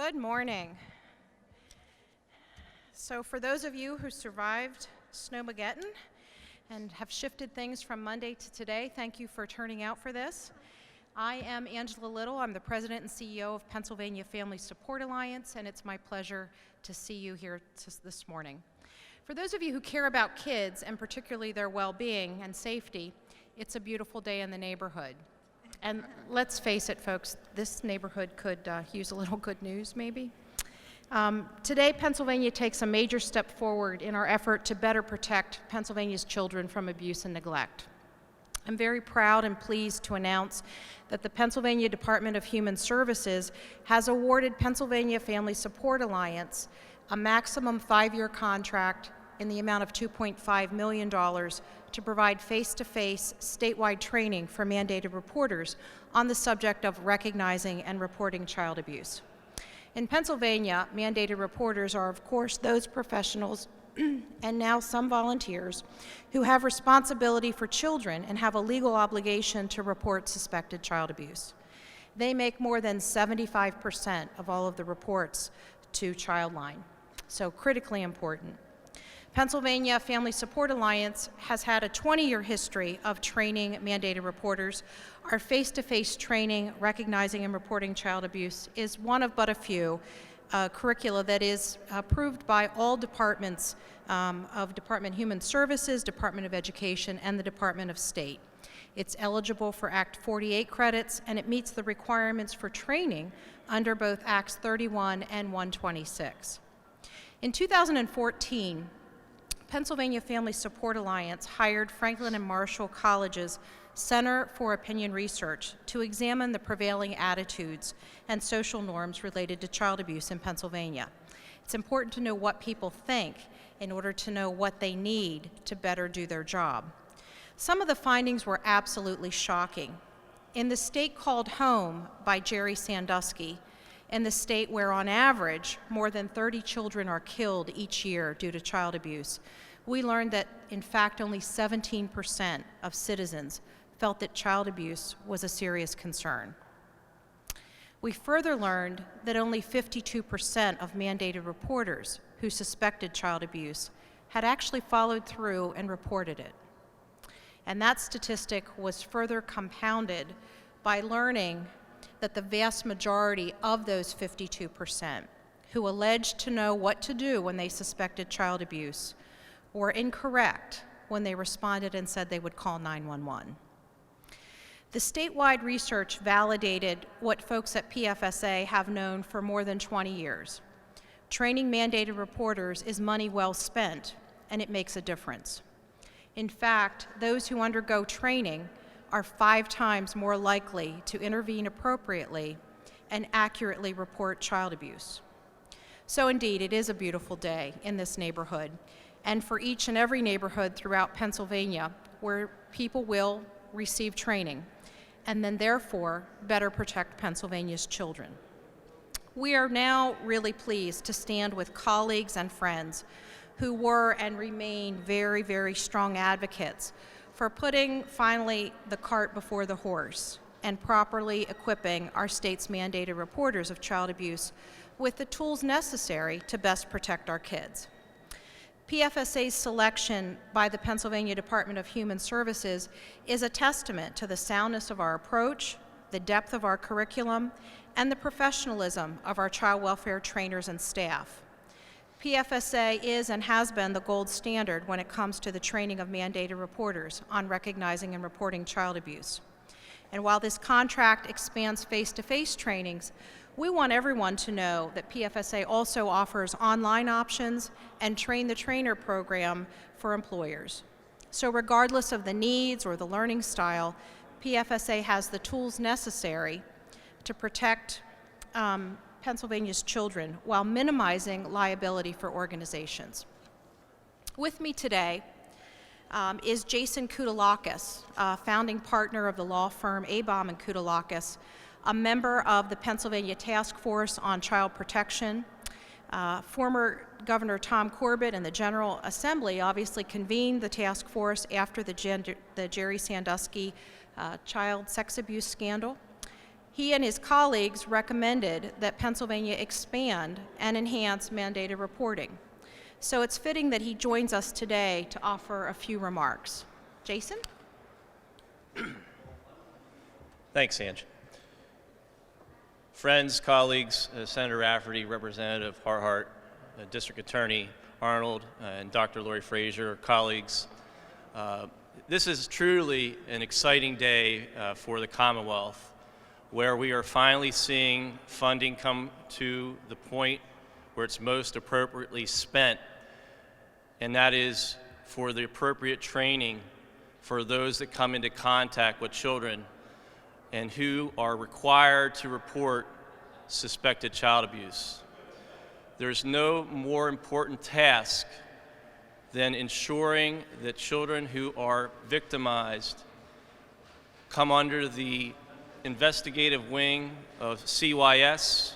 Good morning. So for those of you who survived Snowmageddon and have shifted things from Monday to today, thank you for turning out for this. I am Angela Little. I'm the President and CEO of Pennsylvania Family Support Alliance, and it's my pleasure to see you here this morning. For those of you who care about kids, and particularly their well-being and safety, it's a beautiful day in the neighborhood. And let's face it, folks, this neighborhood could use a little good news, maybe. Today, Pennsylvania takes a major step forward in our effort to better protect Pennsylvania's children from abuse and neglect. I'm very proud and pleased to announce that the Pennsylvania Department of Human Services has awarded Pennsylvania Family Support Alliance a maximum 5-year contract in the amount of $2.5 million to provide face-to-face statewide training for mandated reporters on the subject of recognizing and reporting child abuse. In Pennsylvania, mandated reporters are, of course, those professionals and now some volunteers who have responsibility for children and have a legal obligation to report suspected child abuse. They make more than 75% of all of the reports to Childline, so critically important. Pennsylvania Family Support Alliance has had a 20-year history of training mandated reporters. Our face-to-face training recognizing and reporting child abuse is one of but a few curricula that is approved by all departments of Department of Human Services, Department of Education, and the Department of State. It's eligible for Act 48 credits, and it meets the requirements for training under both Acts 31 and 126. In 2014, Pennsylvania Family Support Alliance hired Franklin and Marshall College's Center for Opinion Research to examine the prevailing attitudes and social norms related to child abuse in Pennsylvania. It's important to know what people think in order to know what they need to better do their job. Some of the findings were absolutely shocking. In the state called home by Jerry Sandusky, in the state where on average more than 30 children are killed each year due to child abuse, we learned that in fact only 17% of citizens felt that child abuse was a serious concern. We further learned that only 52% of mandated reporters who suspected child abuse had actually followed through and reported it. And that statistic was further compounded by learning that the vast majority of those 52% who alleged to know what to do when they suspected child abuse were incorrect when they responded and said they would call 911. The statewide research validated what folks at PFSA have known for more than 20 years. Training mandated reporters is money well spent, and it makes a difference. In fact, those who undergo training are 5 times more likely to intervene appropriately and accurately report child abuse. So indeed, it is a beautiful day in this neighborhood, and for each and every neighborhood throughout Pennsylvania where people will receive training and then therefore better protect Pennsylvania's children. We are now really pleased to stand with colleagues and friends who were and remain very, very strong advocates for putting finally the cart before the horse and properly equipping our state's mandated reporters of child abuse with the tools necessary to best protect our kids. PFSA's selection by the Pennsylvania Department of Human Services is a testament to the soundness of our approach, the depth of our curriculum, and the professionalism of our child welfare trainers and staff. PFSA is and has been the gold standard when it comes to the training of mandated reporters on recognizing and reporting child abuse. And while this contract expands face-to-face trainings, we want everyone to know that PFSA also offers online options and Train the Trainer program for employers. So regardless of the needs or the learning style, PFSA has the tools necessary to protect Pennsylvania's children while minimizing liability for organizations. With me today is Jason Koudalakis, founding partner of the law firm Abaum and Koudalakis, a member of the Pennsylvania Task Force on Child Protection. Former Governor Tom Corbett and the General Assembly obviously convened the task force after the Jerry Sandusky child sex abuse scandal. He and his colleagues recommended that Pennsylvania expand and enhance mandated reporting. So it's fitting that he joins us today to offer a few remarks. Jason? Thanks, Ange. Friends, colleagues, Senator Rafferty, Representative Harhart, District Attorney Arnold, and Dr. Lori Frazier, colleagues, this is truly an exciting day for the Commonwealth, where we are finally seeing funding come to the point where it's most appropriately spent, and that is for the appropriate training for those that come into contact with children and who are required to report suspected child abuse. There's no more important task than ensuring that children who are victimized come under the investigative wing of CYS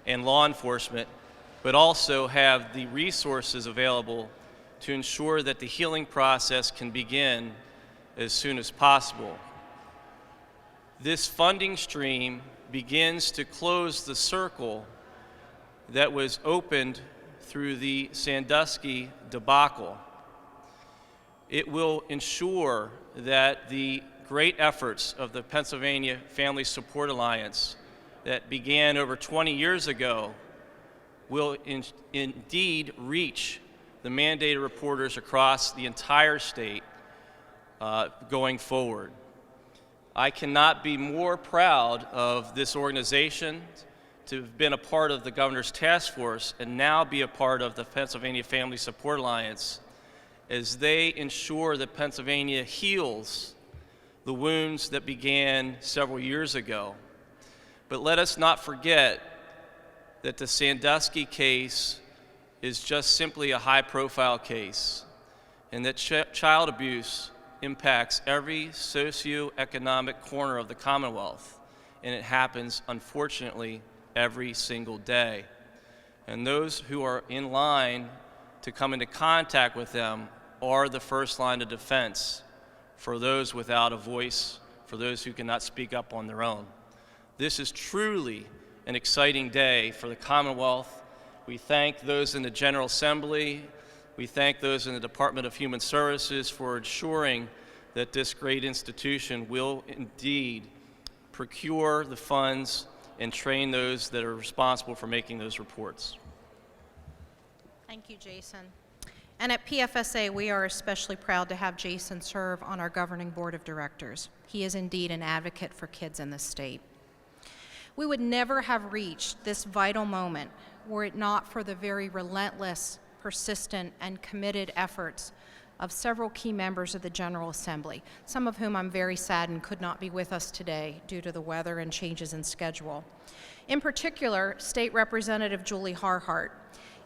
and law enforcement, but also have the resources available to ensure that the healing process can begin as soon as possible. This funding stream begins to close the circle that was opened through the Sandusky debacle. It will ensure that the great efforts of the Pennsylvania Family Support Alliance that began over 20 years ago will indeed reach the mandated reporters across the entire state going forward. I cannot be more proud of this organization to have been a part of the governor's task force and now be a part of the Pennsylvania Family Support Alliance as they ensure that Pennsylvania heals the wounds that began several years ago. But let us not forget that the Sandusky case is just simply a high-profile case, and that child abuse impacts every socioeconomic corner of the Commonwealth, and it happens, unfortunately, every single day. And those who are in line to come into contact with them are the first line of defense for those without a voice, for those who cannot speak up on their own. This is truly an exciting day for the Commonwealth. We thank those in the General Assembly. We thank those in the Department of Human Services for ensuring that this great institution will indeed procure the funds and train those that are responsible for making those reports. Thank you, Jason. And at PFSA, we are especially proud to have Jason serve on our governing board of directors. He is indeed an advocate for kids in this state. We would never have reached this vital moment were it not for the very relentless, persistent, and committed efforts of several key members of the General Assembly, some of whom I'm very saddened could not be with us today due to the weather and changes in schedule. In particular, State Representative Julie Harhart.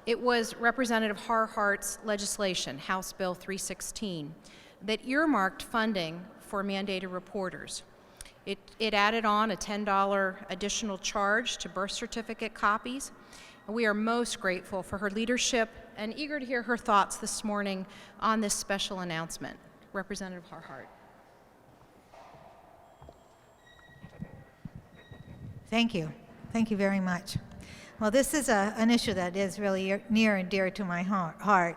It was Representative Harhart's legislation, House Bill 316, that earmarked funding for mandated reporters. It added on a $10 additional charge to birth certificate copies. We are most grateful for her leadership and eager to hear her thoughts this morning on this special announcement. Representative Harhart. Thank you. Thank you very much. Well, this is an issue that is really near and dear to my heart.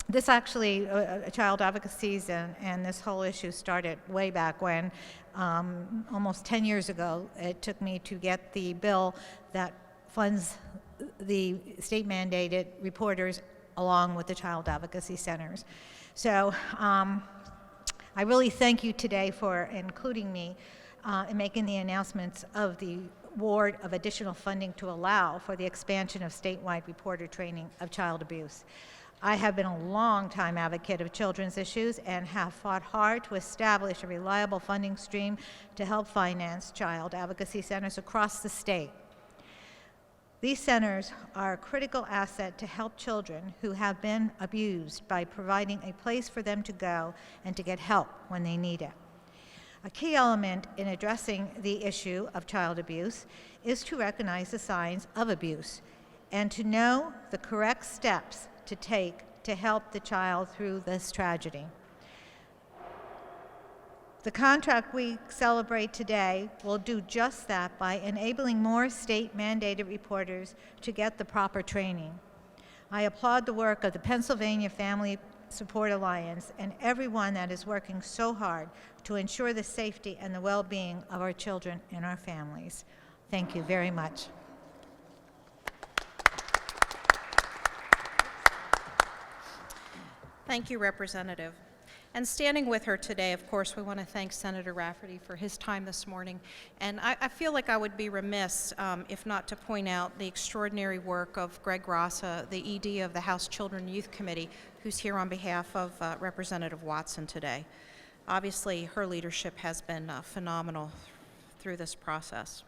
This actually, child advocacies and this whole issue started way back when, almost 10 years ago. It took me to get the bill that funds the state-mandated reporters along with the child advocacy centers. So I really thank you today for including me in making the announcements of the award of additional funding to allow for the expansion of statewide reporter training of child abuse. I have been a long-time advocate of children's issues and have fought hard to establish a reliable funding stream to help finance child advocacy centers across the state. These centers are a critical asset to help children who have been abused by providing a place for them to go and to get help when they need it. A key element in addressing the issue of child abuse is to recognize the signs of abuse and to know the correct steps to take to help the child through this tragedy. The contract we celebrate today will do just that by enabling more state-mandated reporters to get the proper training. I applaud the work of the Pennsylvania Family Support Alliance and everyone that is working so hard to ensure the safety and the well-being of our children and our families. Thank you very much. Thank you, Representative. And standing with her today, of course, we want to thank Senator Rafferty for his time this morning. And I feel like I would be remiss if not to point out the extraordinary work of Greg Rassa, the ED of the House Children and Youth Committee, who's here on behalf of Representative Watson today. Obviously, her leadership has been phenomenal through this process.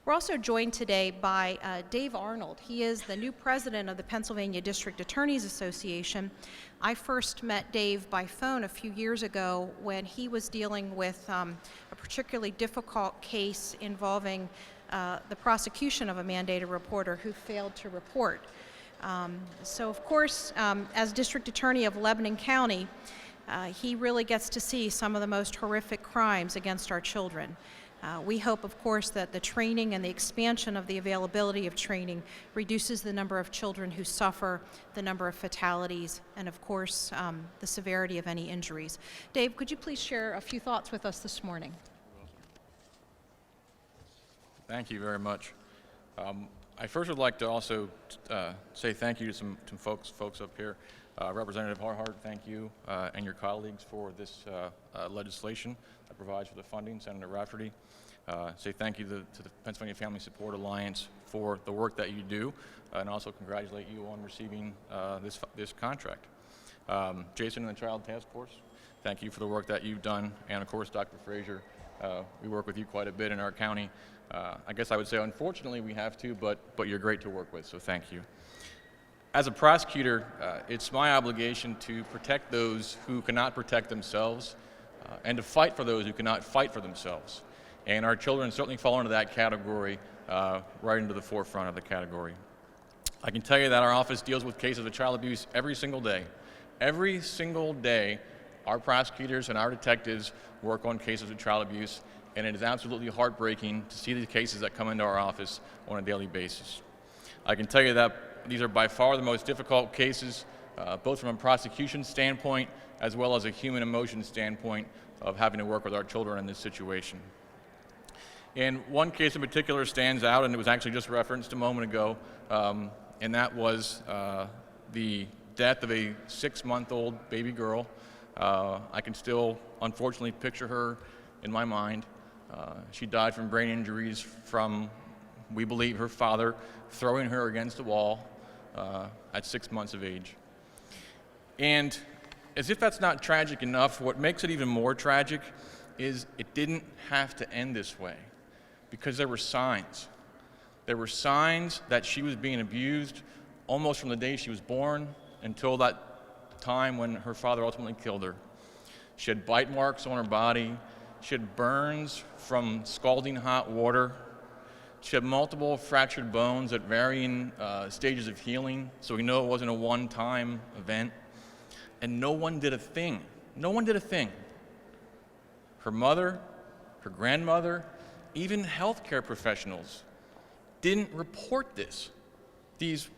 We're also joined today by Dave Arnold. He is the new president of the Pennsylvania District Attorneys Association. I first met Dave by phone a few years ago when he was dealing with a particularly difficult case involving the prosecution of a mandated reporter who failed to report. So of course, as District Attorney of Lebanon County, he really gets to see some of the most horrific crimes against our children. We hope, of course, that the training and the expansion of the availability of training reduces the number of children who suffer, the number of fatalities, and of course, the severity of any injuries. Dave, could you please share a few thoughts with us this morning? Thank you very much. I first would like to also say thank you to some folks up here. Representative Harhart, thank you, and your colleagues for this legislation that provides for the funding. Senator Rafferty, say thank you to the Pennsylvania Family Support Alliance for the work that you do, and also congratulate you on receiving this contract. Jason and the Child Task Force, thank you for the work that you've done, and of course, Dr. Frazier, we work with you quite a bit in our county. I guess I would say, unfortunately, we have to, but you're great to work with, so thank you. As a prosecutor, it's my obligation to protect those who cannot protect themselves and to fight for those who cannot fight for themselves. And our children certainly fall into that category, right into the forefront of the category. I can tell you that our office deals with cases of child abuse every single day. Every single day, our prosecutors and our detectives work on cases of child abuse, and it is absolutely heartbreaking to see the cases that come into our office on a daily basis. I can tell you that these are by far the most difficult cases, both from a prosecution standpoint as well as a human emotion standpoint of having to work with our children in this situation. And one case in particular stands out, and it was actually just referenced a moment ago, and that was the death of a 6-month-old baby girl. I can still, unfortunately, picture her in my mind. She died from brain injuries from, we believe, her father throwing her against a wall at 6 months of age. And as if that's not tragic enough, what makes it even more tragic is it didn't have to end this way, because there were signs. There were signs that she was being abused almost from the day she was born until that time when her father ultimately killed her. She had bite marks on her body. She had burns from scalding hot water. She had multiple fractured bones at varying stages of healing, so we know it wasn't a one-time event. And no one did a thing. No one did a thing. Her mother, her grandmother, even healthcare professionals didn't report these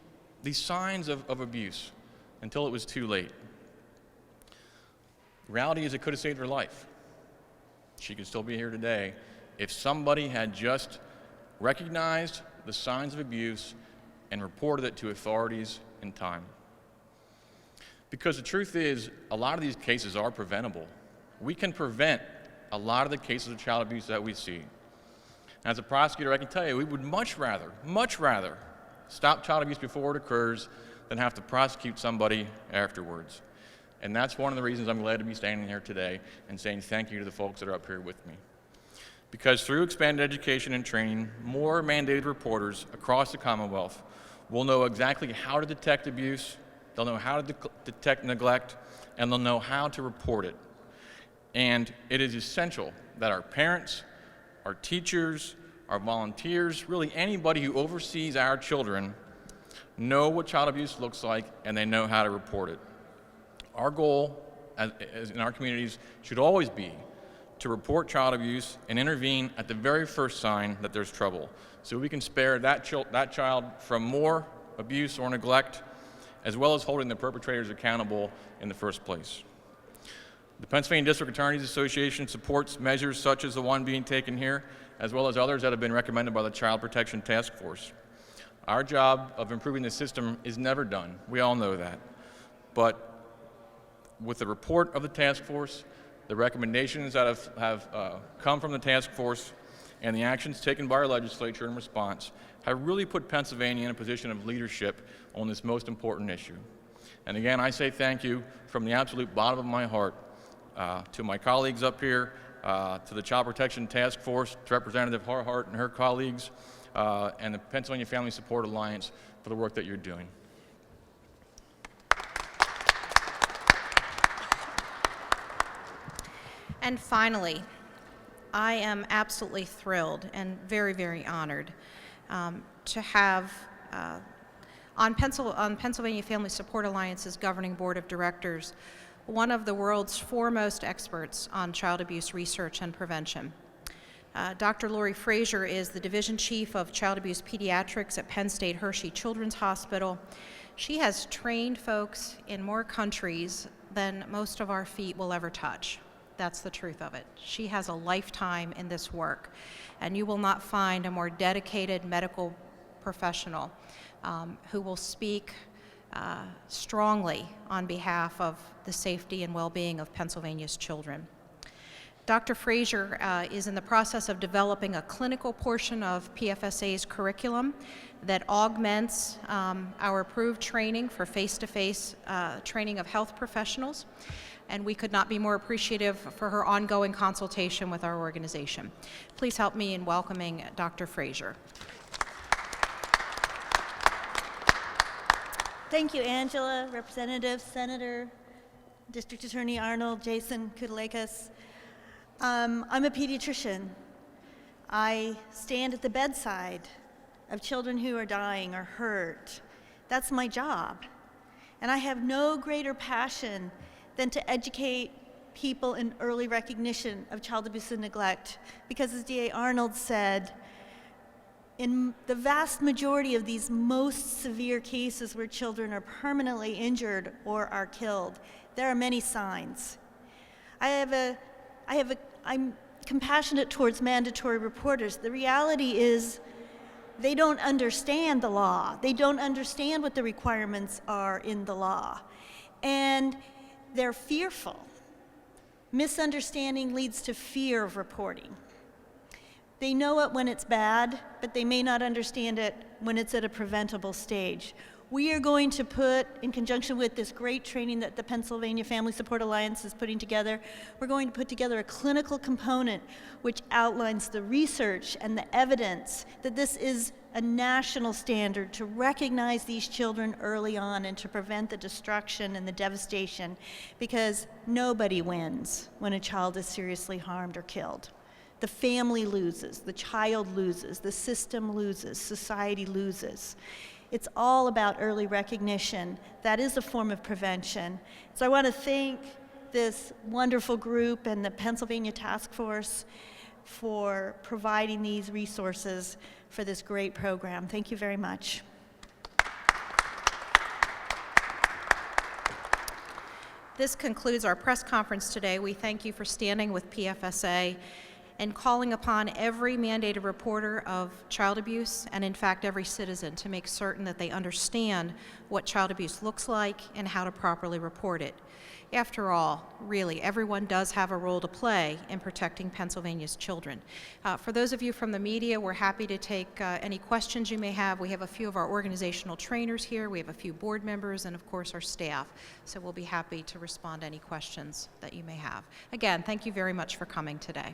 signs of abuse until it was too late. The reality is it could have saved her life. She could still be here today if somebody had just recognized the signs of abuse and reported it to authorities in time. Because the truth is, a lot of these cases are preventable. We can prevent a lot of the cases of child abuse that we see. As a prosecutor, I can tell you, we would much rather stop child abuse before it occurs than have to prosecute somebody afterwards. And that's one of the reasons I'm glad to be standing here today and saying thank you to the folks that are up here with me. Because through expanded education and training, more mandated reporters across the Commonwealth will know exactly how to detect abuse, they'll know how to detect neglect, and they'll know how to report it. And it is essential that our parents, our teachers, our volunteers, really anybody who oversees our children know what child abuse looks like and they know how to report it. Our goal as in our communities should always be to report child abuse and intervene at the very first sign that there's trouble, so we can spare that child from more abuse or neglect, as well as holding the perpetrators accountable in the first place. The Pennsylvania District Attorneys Association supports measures such as the one being taken here, as well as others that have been recommended by the Child Protection Task Force. Our job of improving the system is never done. We all know that. But with the report of the task force, the recommendations that have come from the task force, and the actions taken by our legislature in response have really put Pennsylvania in a position of leadership on this most important issue. And again, I say thank you from the absolute bottom of my heart to my colleagues up here, to the Child Protection Task Force, to Representative Harhart and her colleagues, and the Pennsylvania Family Support Alliance for the work that you're doing. And finally, I am absolutely thrilled and very, very honored to have on Pennsylvania Family Support Alliance's Governing Board of Directors one of the world's foremost experts on child abuse research and prevention. Dr. Lori Frazier is the Division Chief of Child Abuse Pediatrics at Penn State Hershey Children's Hospital. She has trained folks in more countries than most of our feet will ever touch. That's the truth of it. She has a lifetime in this work, and you will not find a more dedicated medical professional who will speak strongly on behalf of the safety and well-being of Pennsylvania's children. Dr. Frazier is in the process of developing a clinical portion of PFSA's curriculum that augments our approved training for face-to-face training of health professionals, and we could not be more appreciative for her ongoing consultation with our organization. Please help me in welcoming Dr. Frazier. Thank you, Angela, Representative, Senator, District Attorney Arnold, Jason Kudalekas. I'm a pediatrician. I stand at the bedside of children who are dying or hurt. That's my job. And I have no greater passion than to educate people in early recognition of child abuse and neglect. Because as DA Arnold said, in the vast majority of these most severe cases where children are permanently injured or are killed, there are many signs. I'm compassionate towards mandatory reporters. The reality is they don't understand the law. They don't understand what the requirements are in the law. And they're fearful. Misunderstanding leads to fear of reporting. They know it when it's bad, but they may not understand it when it's at a preventable stage. We are going to put, in conjunction with this great training that the Pennsylvania Family Support Alliance is putting together, we're going to put together a clinical component which outlines the research and the evidence that this is a national standard to recognize these children early on and to prevent the destruction and the devastation, because nobody wins when a child is seriously harmed or killed. The family loses, the child loses, the system loses, society loses. It's all about early recognition. That is a form of prevention. So I want to thank this wonderful group and the Pennsylvania Task Force for providing these resources for this great program. Thank you very much. This concludes our press conference today. We thank you for standing with PFSA and calling upon every mandated reporter of child abuse, and in fact every citizen, to make certain that they understand what child abuse looks like and how to properly report it. After all, really, everyone does have a role to play in protecting Pennsylvania's children. For those of you from the media, we're happy to take any questions you may have. We have a few of our organizational trainers here, we have a few board members, and of course our staff. So we'll be happy to respond to any questions that you may have. Again, thank you very much for coming today.